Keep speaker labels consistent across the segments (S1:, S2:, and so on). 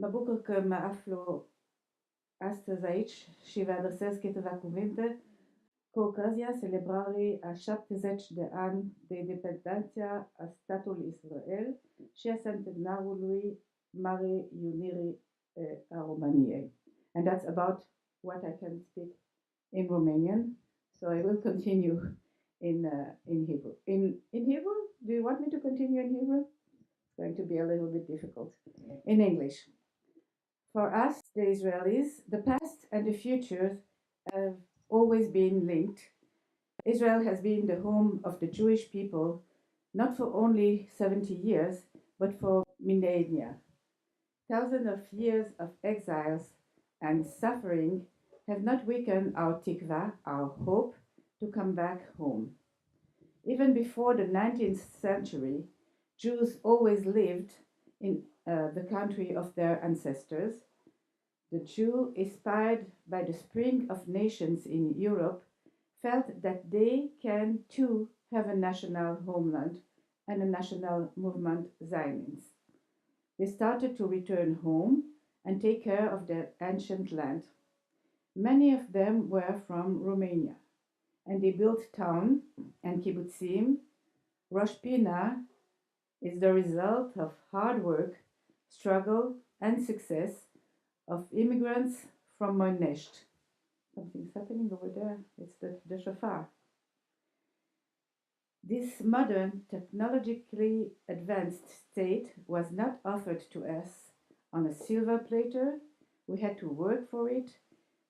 S1: Mă bucur că mă aflu astăzi aici și vă adresez câteva cuvinte cu ocazia celebrării a 70 de ani de independență a statului Israel și a centenarului Marii Uniri a României. And that's about what I can speak in Romanian. So I will continue in Hebrew. In Hebrew? Do you want me to continue in Hebrew? It's going to be a little bit difficult. In English. For us, the Israelis, the past and the future have always been linked. Israel has been the home of the Jewish people, not for only 70 years, but for millennia. Thousands of years of exiles and suffering have not weakened our tikva, our hope, to come back home. Even before the 19th century, Jews always lived in the country of their ancestors. The Jew, inspired by the spring of nations in Europe, felt that they can too have a national homeland and a national movement, Zionists. They started to return home and take care of their ancient land. Many of them were from Romania, and they built town and kibbutzim. Rosh Pina is the result of hard work, struggle, and success of immigrants from Moinești. Something's happening over there. It's the shofar. This modern, technologically advanced state was not offered to us on a silver platter. We had to work for it.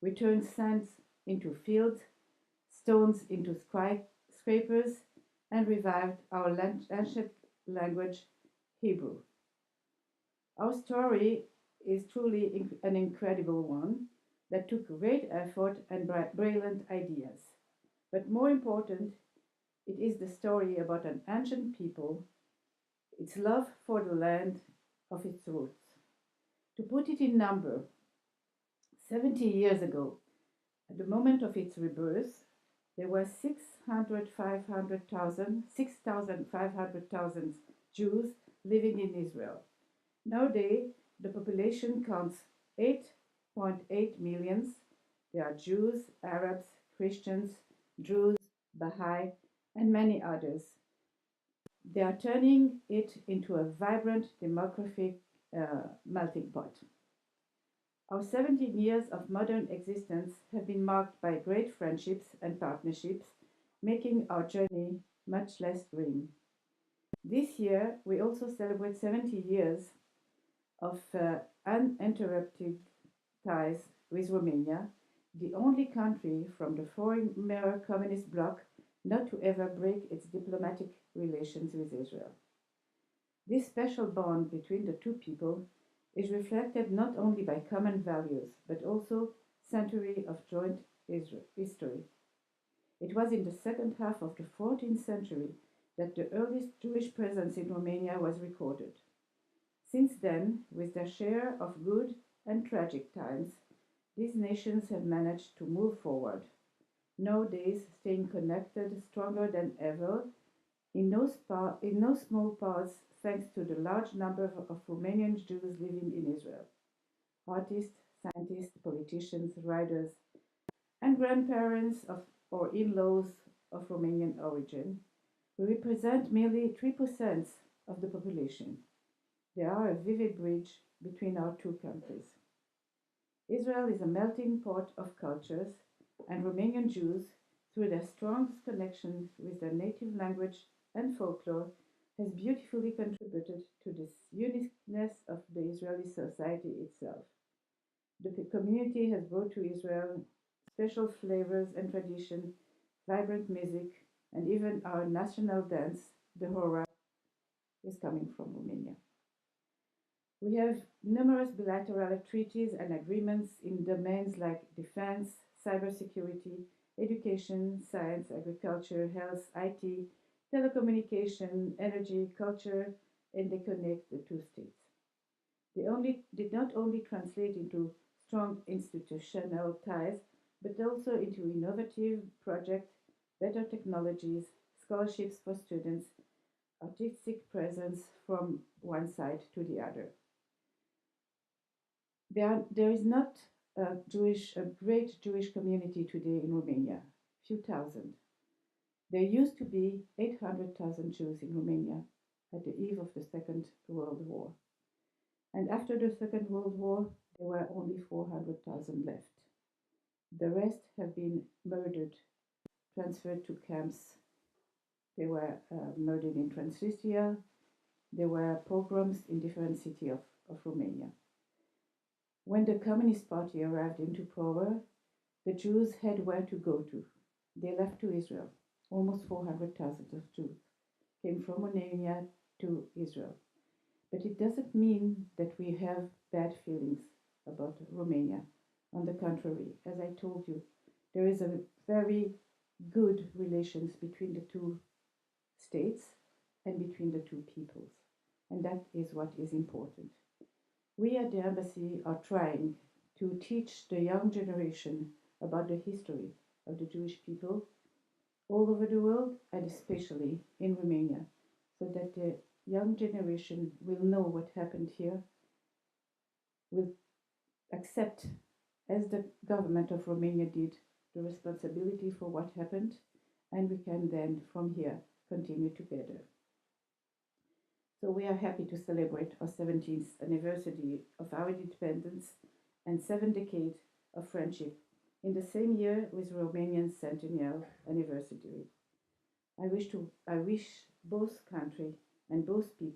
S1: We turned sands into fields, stones into skyscrapers, and revived our ancient language, Hebrew. Our story is truly an incredible one that took great effort and brilliant ideas. But more important, it is the story about an ancient people, its love for the land of its roots. To put it in number, 70 years ago, at the moment of its rebirth, there were 6,500,000 Jews living in Israel. Nowadays, the population counts 8.8 million. There are Jews, Arabs, Christians, Druze, Baha'i, and many others. They are turning it into a vibrant demographic melting pot. Our 17 years of modern existence have been marked by great friendships and partnerships, making our journey much less grim. This year, we also celebrate 70 years of uninterrupted ties with Romania, the only country from the former communist bloc not to ever break its diplomatic relations with Israel. This special bond between the two people is reflected not only by common values, but also centuries of joint history. It was in the second half of the 14th century that the earliest Jewish presence in Romania was recorded. Since then, with their share of good and tragic times, these nations have managed to move forward, nowadays staying connected stronger than ever, in no small parts thanks to the large number of Romanian Jews living in Israel. Artists, scientists, politicians, writers, and grandparents or in-laws of Romanian origin represent merely 3% of the population. They are a vivid bridge between our two countries. Israel is a melting pot of cultures, and Romanian Jews, through their strong connection with their native language and folklore, has beautifully contributed to this uniqueness of the Israeli society itself. The community has brought to Israel special flavors and tradition, vibrant music, and even our national dance, the Hora, is coming from Romania. We have numerous bilateral treaties and agreements in domains like defense, cybersecurity, education, science, agriculture, health, IT, telecommunication, energy, culture, and they connect the two states. They did not only translate into strong institutional ties, but also into innovative projects, better technologies, scholarships for students, artistic presence from one side to the other. There is not a great Jewish community today in Romania, few thousand. There used to be 800,000 Jews in Romania at the eve of the Second World War. And after the Second World War, there were only 400,000 left. The rest have been murdered, transferred to camps. They were murdered in Transnistria. There were pogroms in different cities of Romania. When the Communist Party arrived into power, the Jews had where to go to. They left to Israel. Almost 400,000 of Jews came from Romania to Israel. But it doesn't mean that we have bad feelings about Romania. On the contrary, as I told you, there is a very good relations between the two states and between the two peoples. And that is what is important. We at the embassy are trying to teach the young generation about the history of the Jewish people all over the world and especially in Romania, so that the young generation will know what happened here, will accept, as the government of Romania did, the responsibility for what happened, and we can then from here continue together. So we are happy to celebrate our 17th anniversary of our independence and 7 decades of friendship in the same year with Romanian centennial anniversary. I wish both country and both people